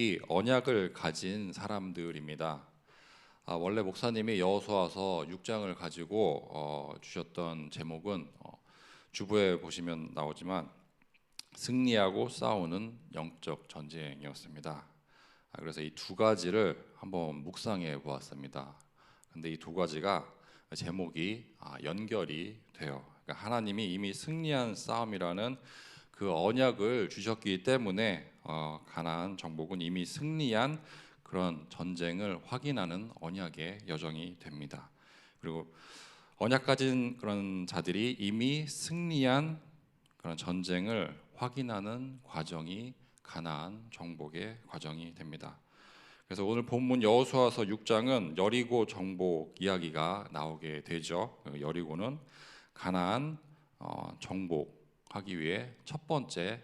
이 언약을 가진 사람들입니다. 원래 목사님이 여호수아서 6장을 가지고 주셨던 제목은 주부에 보시면 나오지만 승리하고 싸우는 영적 전쟁이었습니다. 그래서 이 두 가지를 한번 묵상해 보았습니다. 근데 이 두 가지가 제목이 연결이 돼요. 그러니까 하나님이 이미 승리한 싸움이라는 그 언약을 주셨기 때문에 가나안 정복은 이미 승리한 그런 전쟁을 확인하는 언약의 여정이 됩니다. 그리고 언약 가진 그런 자들이 이미 승리한 그런 전쟁을 확인하는 과정이 가나안 정복의 과정이 됩니다. 그래서 오늘 본문 여호수아서 6장은 여리고 정복 이야기가 나오게 되죠. 여리고는 가나안 정복하기 위해 첫 번째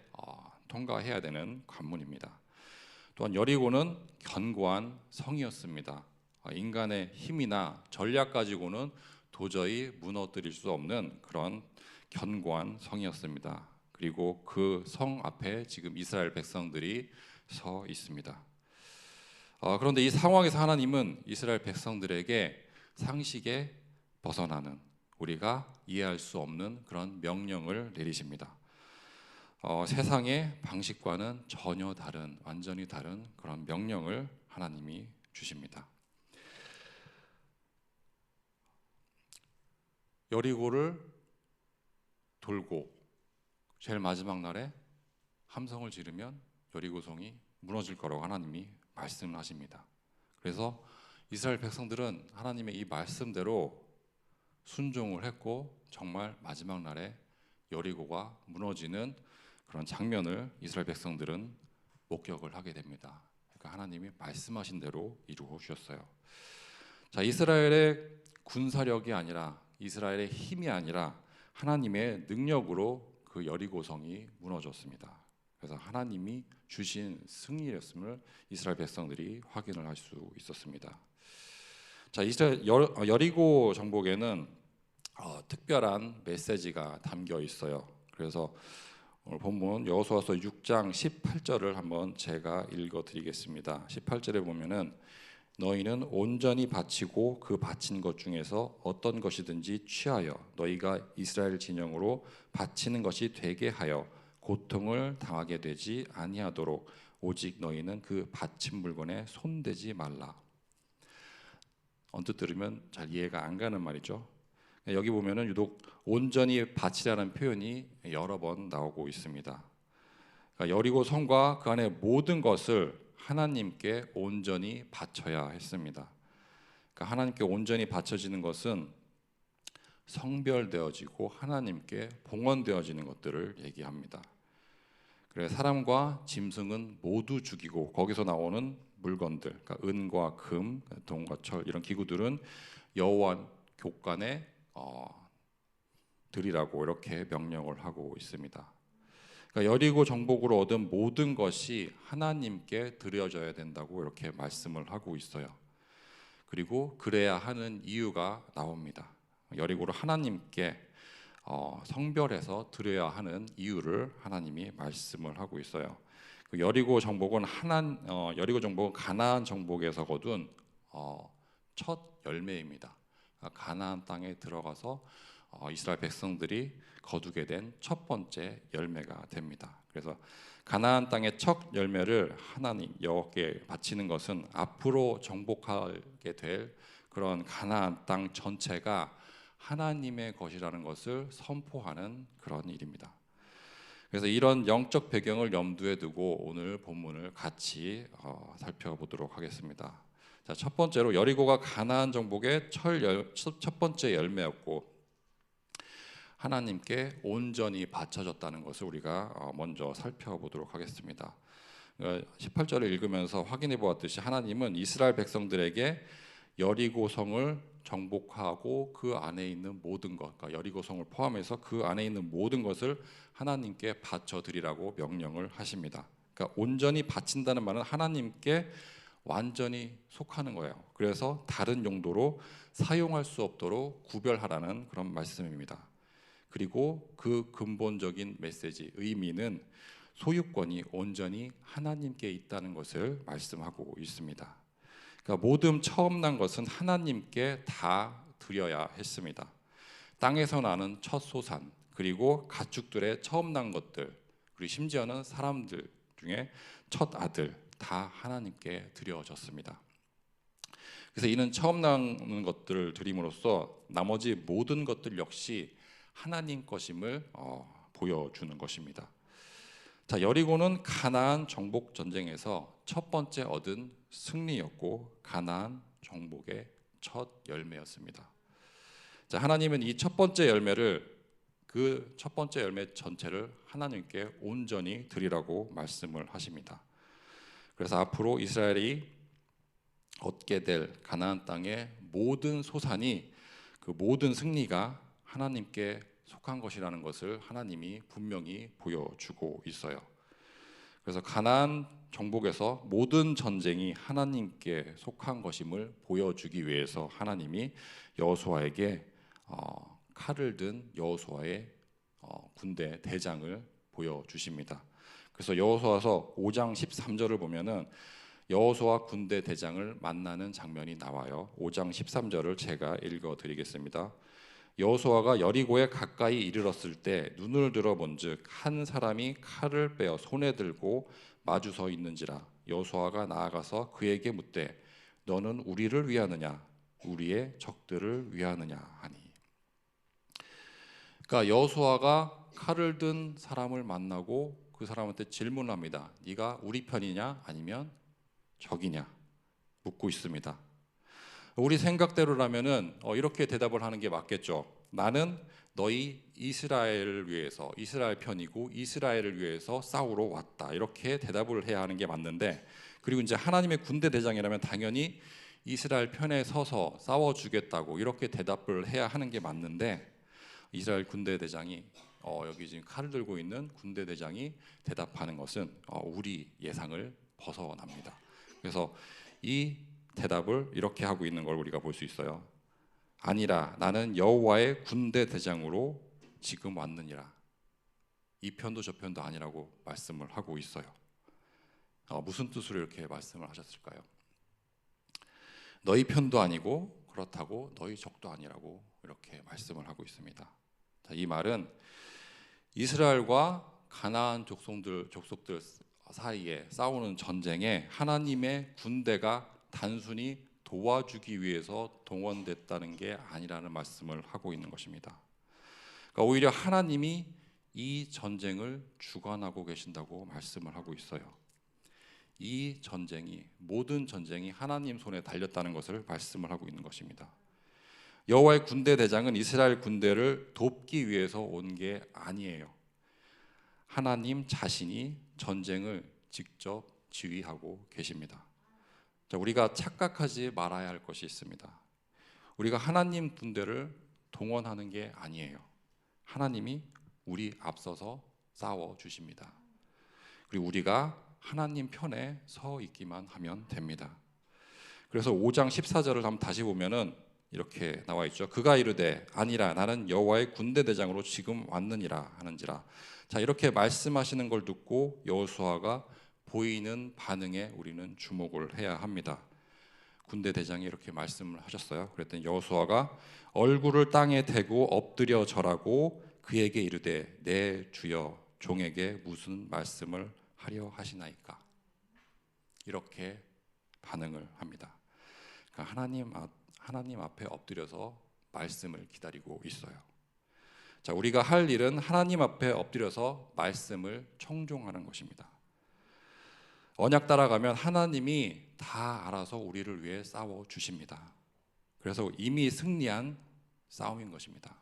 통과해야 되는 관문입니다. 또한 여리고는 견고한 성이었습니다. 인간의 힘이나 전략 가지고는 도저히 무너뜨릴 수 없는 그런 견고한 성이었습니다. 그리고 그 성 앞에 지금 이스라엘 백성들이 서 있습니다. 그런데 이 상황에서 하나님은 이스라엘 백성들에게 상식에 벗어나는, 우리가 이해할 수 없는 그런 명령을 내리십니다. 세상의 방식과는 전혀 다른, 완전히 다른 그런 명령을 하나님이 주십니다. 여리고를 돌고 제일 마지막 날에 함성을 지르면 여리고성이 무너질 거라고 하나님이 말씀하십니다. 그래서 이스라엘 백성들은 하나님의 이 말씀대로 순종을 했고 정말 마지막 날에 여리고가 무너지는 그런 장면을 이스라엘 백성들은 목격을 하게 됩니다. 그러니까 하나님이 말씀하신 대로 이루어 주셨어요. 자, 이스라엘의 군사력이 아니라, 이스라엘의 힘이 아니라 하나님의 능력으로 그 여리고성이 무너졌습니다. 그래서 하나님이 주신 승리였음을 이스라엘 백성들이 확인을 할 수 있었습니다. 자, 이스라엘 여리고 정복에는 특별한 메시지가 담겨 있어요. 그래서 오늘 본문 여호수아서 6장 18절을 한번 제가 읽어드리겠습니다. 18절에 보면은 너희는 온전히 바치고 그 바친 것 중에서 어떤 것이든지 취하여 너희가 이스라엘 진영으로 바치는 것이 되게 하여 고통을 당하게 되지 아니하도록 오직 너희는 그 바친 물건에 손대지 말라. 언뜻 들으면 잘 이해가 안 가는 말이죠. 여기 보면은 유독 온전히 바치라는 표현이 여러 번 나오고 있습니다. 그러니까 여리고 성과 그 안에 모든 것을 하나님께 온전히 바쳐야 했습니다. 그러니까 하나님께 온전히 바쳐지는 것은 성별되어지고 하나님께 봉헌되어지는 것들을 얘기합니다. 그래서 사람과 짐승은 모두 죽이고 거기서 나오는 물건들, 그러니까 은과 금, 동과 철 이런 기구들은 여호와 교관에 드리라고 이렇게 명령을 하고 있습니다. 그러니까 여리고 정복으로 얻은 모든 것이 하나님께 드려져야 된다고 이렇게 말씀을 하고 있어요. 그리고 그래야 하는 이유가 나옵니다. 여리고를 하나님께 성별해서 드려야 하는 이유를 하나님이 말씀을 하고 있어요. 그 여리고 정복은 가나안 정복에서 거둔 첫 열매입니다. 가나안 땅에 들어가서 이스라엘 백성들이 거두게 된 첫 번째 열매가 됩니다. 그래서 가나안 땅의 첫 열매를 하나님 여호와께 바치는 것은 앞으로 정복하게 될 그런 가나안 땅 전체가 하나님의 것이라는 것을 선포하는 그런 일입니다. 그래서 이런 영적 배경을 염두에 두고 오늘 본문을 같이 살펴보도록 하겠습니다. 자, 첫 번째로 여리고가 가나안 정복의 첫 번째 열매였고 하나님께 온전히 바쳐졌다는 것을 우리가 먼저 살펴보도록 하겠습니다. 18절을 읽으면서 확인해 보았듯이 하나님은 이스라엘 백성들에게 여리고성을 정복하고 그 안에 있는 모든 것, 그러니까 여리고성을 포함해서 그 안에 있는 모든 것을 하나님께 바쳐드리라고 명령을 하십니다. 그러니까 온전히 바친다는 말은 하나님께 완전히 속하는 거예요. 그래서 다른 용도로 사용할 수 없도록 구별하라는 그런 말씀입니다. 그리고 그 근본적인 메시지, 의미는 소유권이 온전히 하나님께 있다는 것을 말씀하고 있습니다. 그러니까 모든 처음 난 것은 하나님께 다 드려야 했습니다. 땅에서 나는 첫 소산, 그리고 가축들의 처음 난 것들, 그리고 심지어는 사람들 중에 첫 아들 다 하나님께 드려졌습니다. 그래서 이는 처음 나는 것들을 드림으로써 나머지 모든 것들 역시 하나님 것임을 보여주는 것입니다. 자, 여리고는 가나안 정복 전쟁에서 첫 번째 얻은 승리였고 가나안 정복의 첫 열매였습니다. 자, 하나님은 이 첫 번째 열매를 그 첫 번째 열매 전체를 하나님께 온전히 드리라고 말씀을 하십니다. 그래서 앞으로 이스라엘이 얻게 될 가나안 땅의 모든 소산이 그 모든 승리가 하나님께 속한 것이라는 것을 하나님이 분명히 보여주고 있어요. 그래서 가나안 정복에서 모든 전쟁이 하나님께 속한 것임을 보여주기 위해서 하나님이 여호수아에게 칼을 든 여호수아의 군대 대장을 보여주십니다. 그래서 여호수아서 5장 13절을 보면은 여호수아 군대 대장을 만나는 장면이 나와요. 5장 13절을 제가 읽어드리겠습니다. 여호수아가 여리고에 가까이 이르렀을 때 눈을 들어본즉 한 사람이 칼을 빼어 손에 들고 마주 서 있는지라. 여호수아가 나아가서 그에게 묻되 너는 우리를 위하느냐 우리의 적들을 위하느냐 하니. 그러니까 여호수아가 칼을 든 사람을 만나고 그 사람한테 질문합니다. 네가 우리 편이냐 아니면 적이냐 묻고 있습니다. 우리 생각대로라면은 이렇게 대답을 하는 게 맞겠죠. 나는 너희 이스라엘을 위해서 이스라엘 편이고 이스라엘을 위해서 싸우러 왔다. 이렇게 대답을 해야 하는 게 맞는데, 그리고 이제 하나님의 군대 대장이라면 당연히 이스라엘 편에 서서 싸워주겠다고 이렇게 대답을 해야 하는 게 맞는데, 이스라엘 군대 대장이 여기 지금 칼을 들고 있는 군대 대장이 대답하는 것은 우리 예상을 벗어납니다. 그래서 이 대답을 이렇게 하고 있는 걸 우리가 볼 수 있어요. 아니라 나는 여호와의 군대 대장으로 지금 왔느니라. 이 편도 저 편도 아니라고 말씀을 하고 있어요. 무슨 뜻으로 이렇게 말씀을 하셨을까요? 너희 편도 아니고 그렇다고 너희 적도 아니라고 이렇게 말씀을 하고 있습니다. 자, 이 말은 이스라엘과 가나안 족속들 사이에 싸우는 전쟁에 하나님의 군대가 단순히 도와주기 위해서 동원됐다는 게 아니라는 말씀을 하고 있는 것입니다. 그러니까 오히려 하나님이 이 전쟁을 주관하고 계신다고 말씀을 하고 있어요. 이 전쟁이 모든 전쟁이 하나님 손에 달렸다는 것을 말씀을 하고 있는 것입니다. 여호와의 군대 대장은 이스라엘 군대를 돕기 위해서 온 게 아니에요. 하나님 자신이 전쟁을 직접 지휘하고 계십니다. 자, 우리가 착각하지 말아야 할 것이 있습니다. 우리가 하나님 군대를 동원하는 게 아니에요. 하나님이 우리 앞서서 싸워 주십니다. 그리고 우리가 하나님 편에 서 있기만 하면 됩니다. 그래서 5장 14절을 한번 다시 보면은 이렇게 나와 있죠. 그가 이르되 아니라 나는 여호와의 군대 대장으로 지금 왔느니라 하는지라. 자, 이렇게 말씀하시는 걸 듣고 여호수아가 보이는 반응에 우리는 주목을 해야 합니다. 군대 대장이 이렇게 말씀을 하셨어요. 그랬더니 여호수아가 얼굴을 땅에 대고 엎드려 절하고 그에게 이르되 내 주여 종에게 무슨 말씀을 하려 하시나이까. 이렇게 반응을 합니다. 그러니까 하나님 앞에 엎드려서 말씀을 기다리고 있어요. 자, 우리가 할 일은 하나님 앞에 엎드려서 말씀을 청종하는 것입니다. 언약 따라가면 하나님이 다 알아서 우리를 위해 싸워 주십니다. 그래서 이미 승리한 싸움인 것입니다.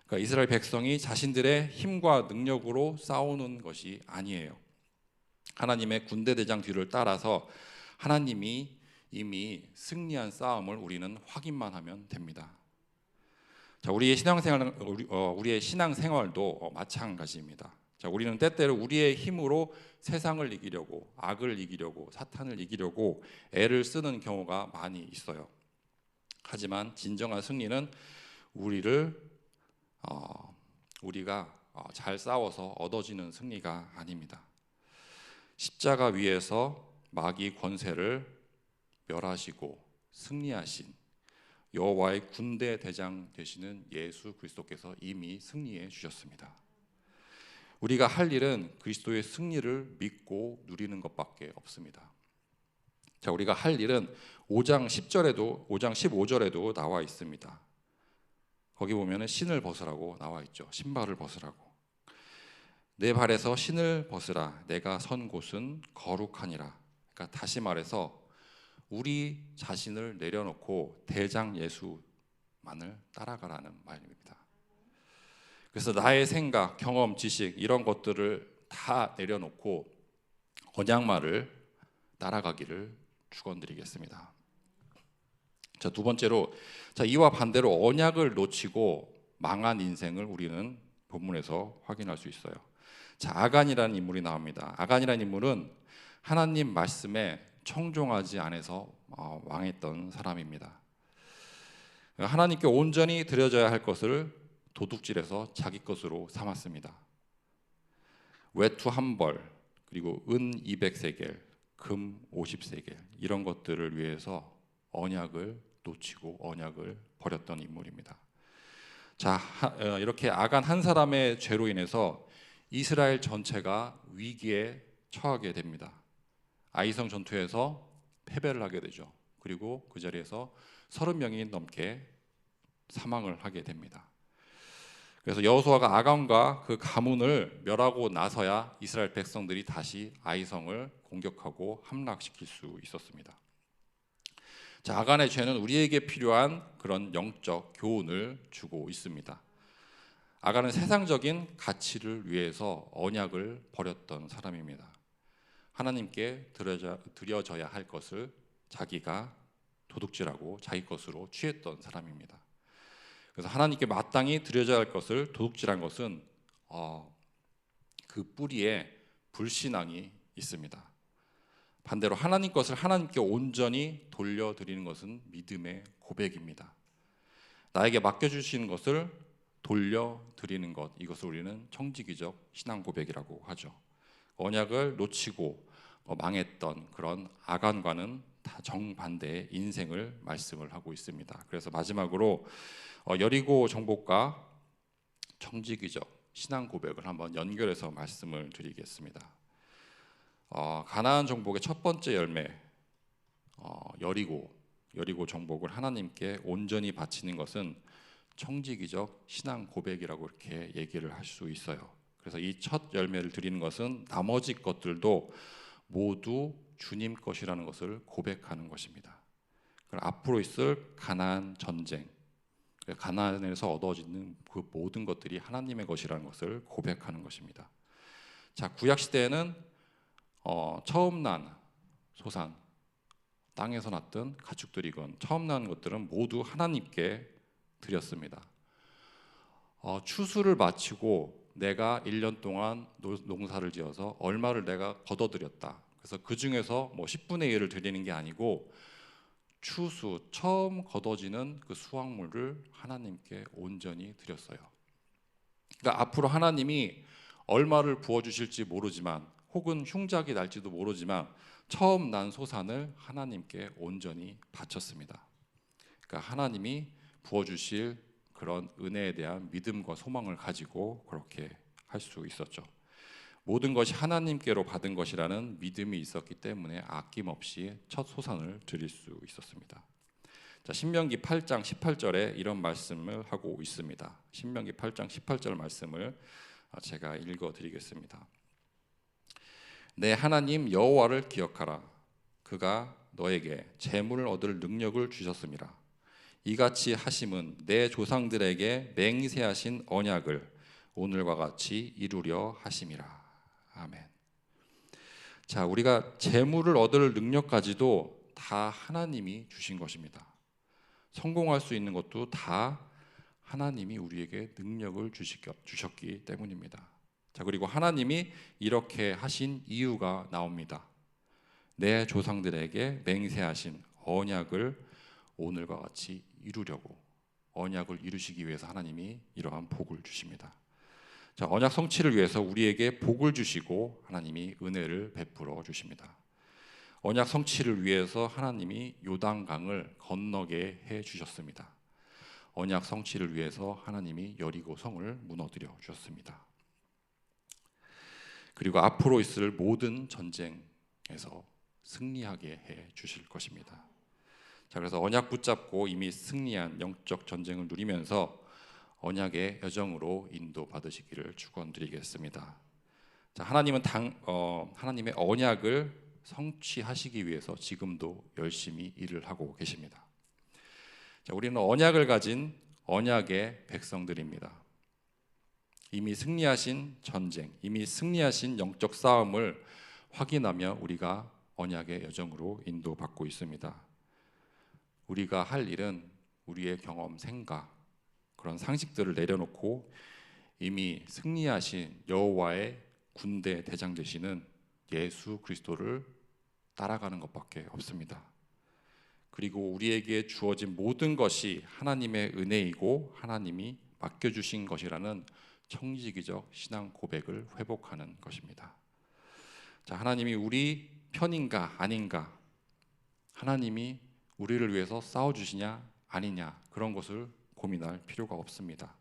그러니까 이스라엘 백성이 자신들의 힘과 능력으로 싸우는 것이 아니에요. 하나님의 군대 대장 뒤를 따라서 하나님이 이미 승리한 싸움을 우리는 확인만 하면 됩니다. 자, 우리의 신앙생활도 마찬가지입니다. 자, 우리는 때때로 우리의 힘으로 세상을 이기려고, 악을 이기려고, 사탄을 이기려고 애를 쓰는 경우가 많이 있어요. 하지만 진정한 승리는 우리가 잘 싸워서 얻어지는 승리가 아닙니다. 십자가 위에서 마귀 권세를 멸하시고 승리하신 여호와의 군대 대장 되시는 예수 그리스도께서 이미 승리해 주셨습니다. 우리가 할 일은 그리스도의 승리를 믿고 누리는 것밖에 없습니다. 자, 우리가 할 일은 5장 10절에도 5장 15절에도 나와 있습니다. 거기 보면은 신을 벗으라고 나와 있죠. 신발을 벗으라고. 내 발에서 신을 벗으라. 내가 선 곳은 거룩하니라. 그러니까 다시 말해서 우리 자신을 내려놓고 대장 예수만을 따라가라는 말입니다. 그래서 나의 생각, 경험, 지식 이런 것들을 다 내려놓고 언약말을 따라가기를 축원드리겠습니다. 자, 두 번째로, 자, 이와 반대로 언약을 놓치고 망한 인생을 우리는 본문에서 확인할 수 있어요. 자, 아간이라는 인물이 나옵니다. 아간이라는 인물은 하나님 말씀에 청종하지 않아서 망했던 사람입니다. 하나님께 온전히 드려져야 할 것을 도둑질해서 자기 것으로 삼았습니다. 외투 한 벌, 그리고 은 200세겔, 금 50세겔 이런 것들을 위해서 언약을 놓치고 언약을 버렸던 인물입니다. 자, 이렇게 아간 한 사람의 죄로 인해서 이스라엘 전체가 위기에 처하게 됩니다. 아이성 전투에서 패배를 하게 되죠. 그리고 그 자리에서 30명이 넘게 사망을 하게 됩니다. 그래서 여호수아가 아간과 그 가문을 멸하고 나서야 이스라엘 백성들이 다시 아이성을 공격하고 함락시킬 수 있었습니다. 자, 아간의 죄는 우리에게 필요한 그런 영적 교훈을 주고 있습니다. 아간은 세상적인 가치를 위해서 언약을 버렸던 사람입니다. 하나님께 드려져야 할 것을 자기가 도둑질하고 자기 것으로 취했던 사람입니다. 그래서 하나님께 마땅히 드려져야 할 것을 도둑질한 것은 그 뿌리에 불신앙이 있습니다. 반대로 하나님 것을 하나님께 온전히 돌려드리는 것은 믿음의 고백입니다. 나에게 맡겨주시는 것을 돌려드리는 것, 이것을 우리는 청지기적 신앙 고백이라고 하죠. 언약을 놓치고 망했던 그런 아간과는 다 정반대의 인생을 말씀을 하고 있습니다. 그래서 마지막으로 여리고 정복과 청지기적 신앙 고백을 한번 연결해서 말씀을 드리겠습니다. 가나안 정복의 첫 번째 열매 여리고 정복을 하나님께 온전히 바치는 것은 청지기적 신앙 고백이라고 이렇게 얘기를 할 수 있어요. 그래서 이 첫 열매를 드리는 것은 나머지 것들도 모두 주님 것이라는 것을 고백하는 것입니다. 앞으로 있을 가나안 전쟁, 가나안에서 얻어지는 그 모든 것들이 하나님의 것이라는 것을 고백하는 것입니다. 자, 구약 시대에는 처음 난 소산, 땅에서 났던 가축들이건 처음 난 것들은 모두 하나님께 드렸습니다. 추수를 마치고 내가 1년 동안 농사를 지어서 얼마를 내가 걷어들였다. 그래서 그 중에서 10분의 1을 드리는 게 아니고 추수, 처음 걷어지는 그 수확물을 하나님께 온전히 드렸어요. 그러니까 앞으로 하나님이 얼마를 부어주실지 모르지만 혹은 흉작이 날지도 모르지만 처음 난 소산을 하나님께 온전히 바쳤습니다. 그러니까 하나님이 부어주실 그런 은혜에 대한 믿음과 소망을 가지고 그렇게 할 수 있었죠. 모든 것이 하나님께로 받은 것이라는 믿음이 있었기 때문에 아낌없이 첫 소산을 드릴 수 있었습니다. 자, 신명기 8장 18절에 이런 말씀을 하고 있습니다. 신명기 8장 18절 말씀을 제가 읽어드리겠습니다. 내 하나님 여호와를 기억하라. 그가 너에게 재물을 얻을 능력을 주셨음이라. 이같이 하심은 내 조상들에게 맹세하신 언약을 오늘과 같이 이루려 하심이라. 아멘. 자, 우리가 재물을 얻을 능력까지도 다 하나님이 주신 것입니다. 성공할 수 있는 것도 다 하나님이 우리에게 능력을 주셨기 때문입니다. 자, 그리고 하나님이 이렇게 하신 이유가 나옵니다. 내 조상들에게 맹세하신 언약을 오늘과 같이 이루려고, 언약을 이루시기 위해서 하나님이 이러한 복을 주십니다. 자, 언약 성취를 위해서 우리에게 복을 주시고 하나님이 은혜를 베풀어 주십니다. 언약 성취를 위해서 하나님이 요단강을 건너게 해 주셨습니다. 언약 성취를 위해서 하나님이 여리고 성을 무너뜨려 주셨습니다. 그리고 앞으로 있을 모든 전쟁에서 승리하게 해 주실 것입니다. 자, 그래서 언약 붙잡고 이미 승리한 영적 전쟁을 누리면서 언약의 여정으로 인도받으시기를 축원드리겠습니다. 자, 하나님은 하나님의 언약을 성취하시기 위해서 지금도 열심히 일을 하고 계십니다. 자, 우리는 언약을 가진 언약의 백성들입니다. 이미 승리하신 전쟁, 이미 승리하신 영적 싸움을 확인하며 우리가 언약의 여정으로 인도받고 있습니다. 우리가 할 일은 우리의 경험, 생각, 그런 상식들을 내려놓고 이미 승리하신 여호와의 군대 대장 되시는 예수 그리스도를 따라가는 것밖에 없습니다. 그리고 우리에게 주어진 모든 것이 하나님의 은혜이고 하나님이 맡겨주신 것이라는 청지기적 신앙 고백을 회복하는 것입니다. 자, 하나님이 우리 편인가 아닌가, 하나님이 우리를 위해서 싸워주시냐 아니냐, 그런 것을 고민할 필요가 없습니다.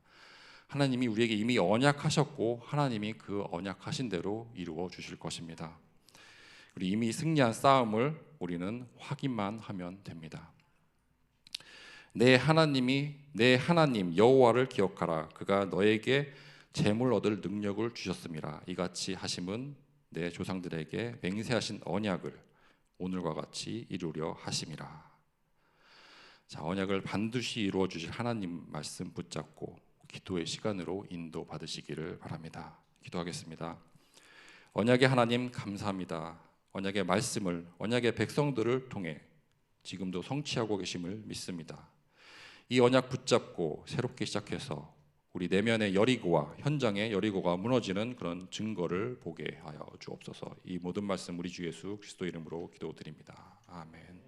하나님이 우리에게 이미 언약하셨고 하나님이 그 언약하신 대로 이루어 주실 것입니다. 그리고 이미 승리한 싸움을 우리는 확인만 하면 됩니다. 내 하나님 여호와를 기억하라. 그가 너에게 재물 얻을 능력을 주셨음이라. 이같이 하심은 내 조상들에게 맹세하신 언약을 오늘과 같이 이루려 하심이라. 자, 언약을 반드시 이루어 주실 하나님 말씀 붙잡고 기도의 시간으로 인도받으시기를 바랍니다. 기도하겠습니다. 언약의 하나님 감사합니다. 언약의 말씀을, 언약의 백성들을 통해 지금도 성취하고 계심을 믿습니다. 이 언약 붙잡고 새롭게 시작해서 우리 내면의 여리고와 현장의 여리고가 무너지는 그런 증거를 보게 하여 주옵소서. 이 모든 말씀 우리 주 예수 그리스도 이름으로 기도드립니다. 아멘.